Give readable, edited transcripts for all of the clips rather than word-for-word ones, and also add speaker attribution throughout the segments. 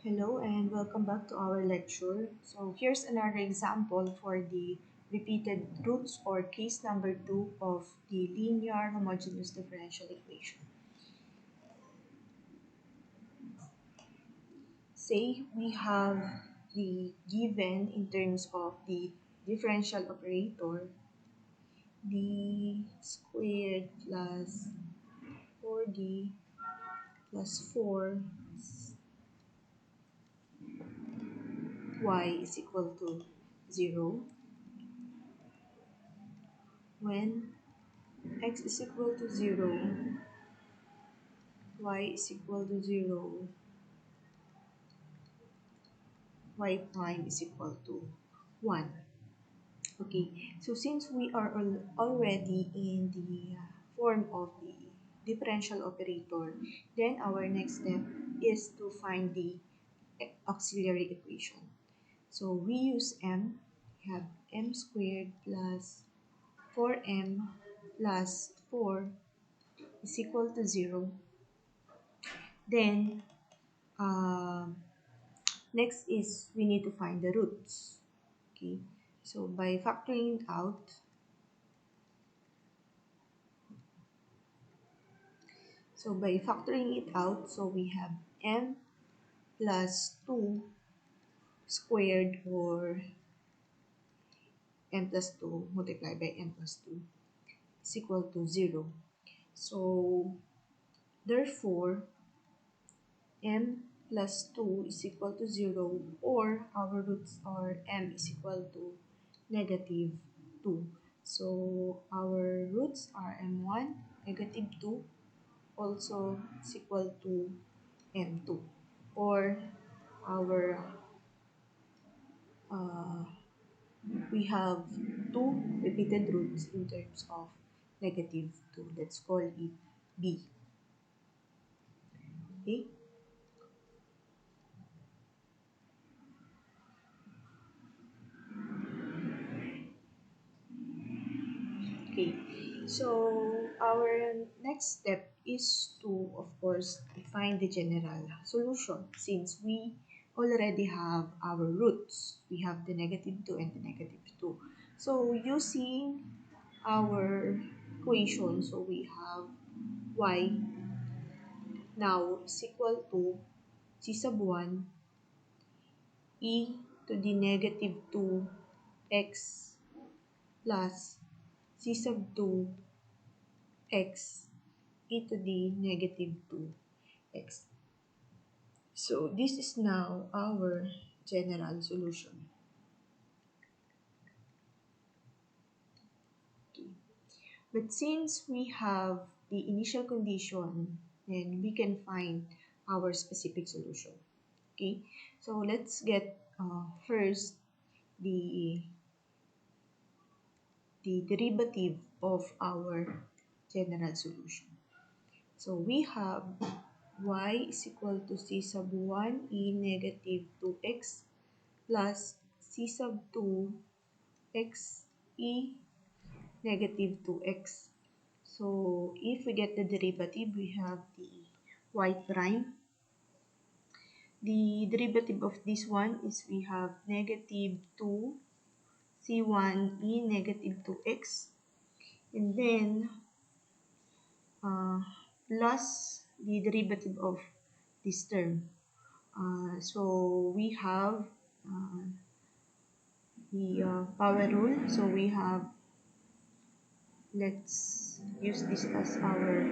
Speaker 1: Hello and welcome back to our lecture. So here's another example for the repeated roots or case number 2 of the linear homogeneous differential equation. Say we have the given in terms of the differential operator d squared plus 4d plus 4y is equal to 0 when x is equal to 0, y is equal to 0, y prime is equal to 1. Okay, so since we are already in the form of the differential operator, then our next step is to find the auxiliary equation. So we use m, we have m squared plus 4m plus 4 is equal to 0. Then, um, next is we need to find the roots. Okay, so by factoring it out, so we have m plus 2 squared or m plus 2 multiplied by m plus 2 is equal to 0. So therefore, m plus 2 is equal to 0, or our roots are m is equal to negative 2. So our roots are m1, negative 2, also is equal to m2, or our uh, we have two repeated roots in terms of negative 2. Let's call it b. Okay. Okay, so our next step is to, of course, define the general solution. Since we already have our roots, we have the negative 2 and the negative 2. So using our equation, so we have y now is equal to c sub 1 e to the negative 2 x plus c sub 2 x e to the negative 2x. So this is now our general solution. Okay. But since we have the initial condition, then we can find our specific solution. Okay, so let's get first the derivative of our general solution. So we have y is equal to c sub 1 e negative 2x plus c sub 2 x e negative 2x. So if we get the derivative, we have the y prime. The derivative of this one is we have negative 2 c1 e negative 2x, and then uh, plus the derivative of this term. So we have the power rule. So we have, let's use this as our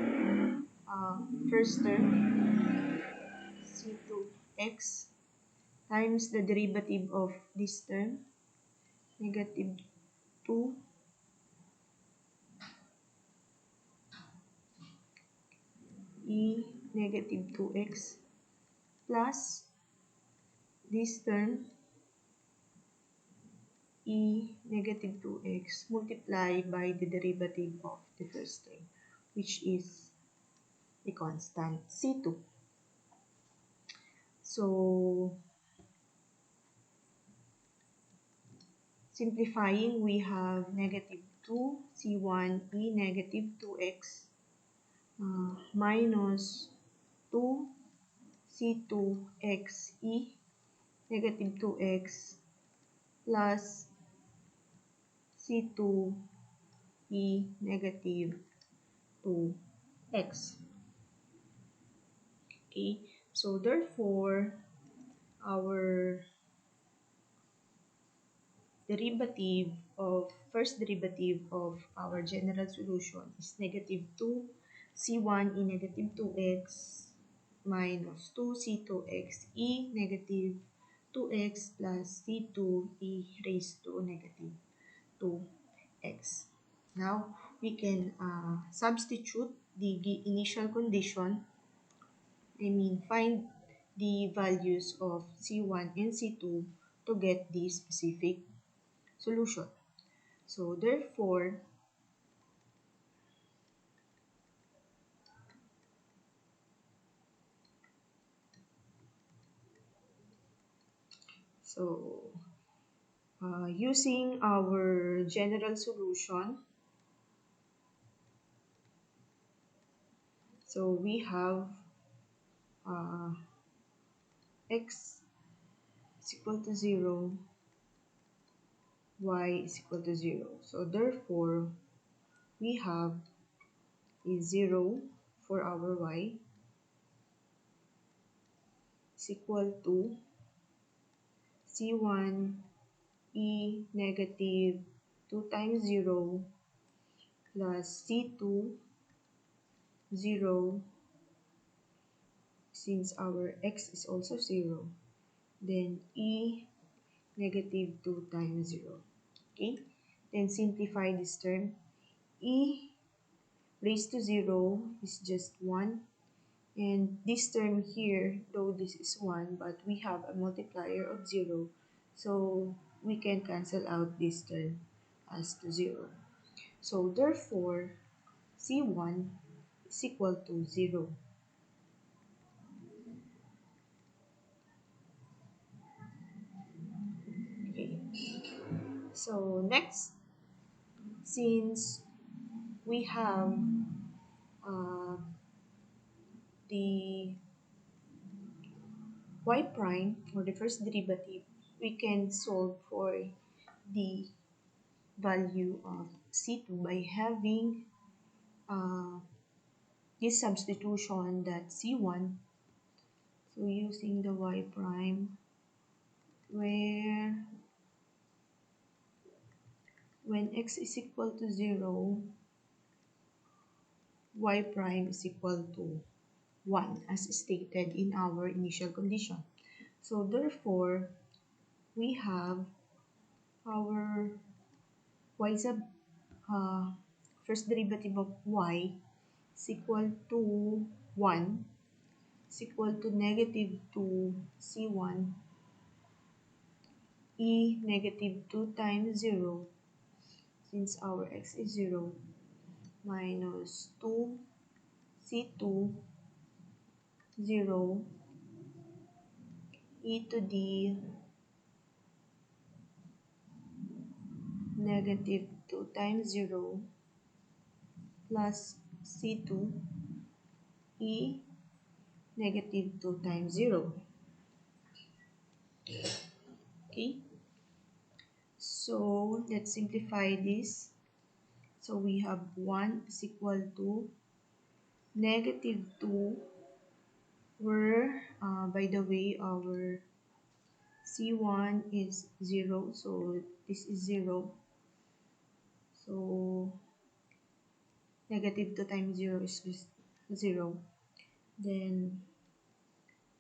Speaker 1: first term, c2x times the derivative of this term, negative 2 e negative 2x plus this term e negative 2x multiplied by the derivative of the first term, which is the constant c2. So simplifying, we have negative 2 c1 e negative 2x minus 2 C2xe negative 2x plus C2e negative 2x. Okay, so therefore, our derivative of first derivative of our general solution is negative 2 c1 e negative 2x minus 2 c2x e negative 2x plus c2 e raised to negative 2x. Now, we can substitute the initial condition, find the values of C1 and C2 to get the specific solution. So therefore, so using our general solution, so we have uh, x is equal to 0, y is equal to 0. So therefore, we have is 0 for our y is equal to C1 e negative 2 times 0 plus C2 0, since our x is also 0, then e negative 2 times 0. Okay, then simplify this term. E raised to 0 is just 1, and this term here, though this is 1, but we have a multiplier of 0, so we can cancel out this term as to 0. So therefore, C1 is equal to 0. Okay. So next, since we have uh, the y prime for the first derivative, we can solve for the value of C2 by having uh, this substitution that C1. So using the y prime, where when x is equal to 0, y prime is equal to 1 as stated in our initial condition. So therefore, we have our y sub first derivative of y is equal to 1 is equal to negative 2 c1 e negative 2 times 0, since our x is 0, minus 2 c2 0 e to the negative 2 times 0 plus c2 e negative 2 times 0. Okay, so let's simplify this. So we have 1 is equal to negative 2, where by the way our c1 is 0, so this is 0, so negative 2 times 0 is just 0. Then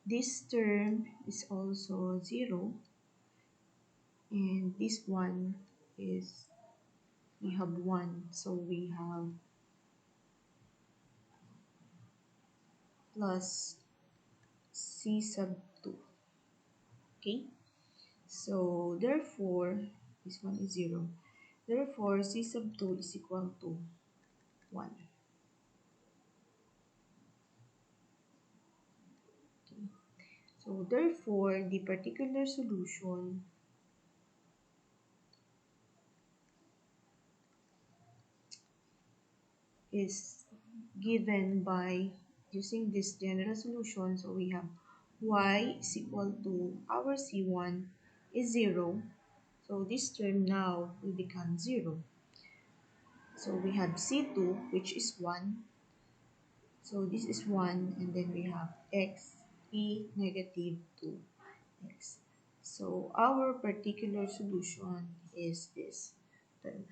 Speaker 1: this term is also 0, and this one is, we have 1, so we have plus c sub 2. Okay, so therefore this one is 0, therefore c sub 2 is equal to 1. Okay. So therefore the particular solution is given by using this general solution. So we have y is equal to our C1 is 0. So this term now will become 0. So we have C2, which is 1. So this is 1, and then we have x e negative 2x. So our particular solution is this term.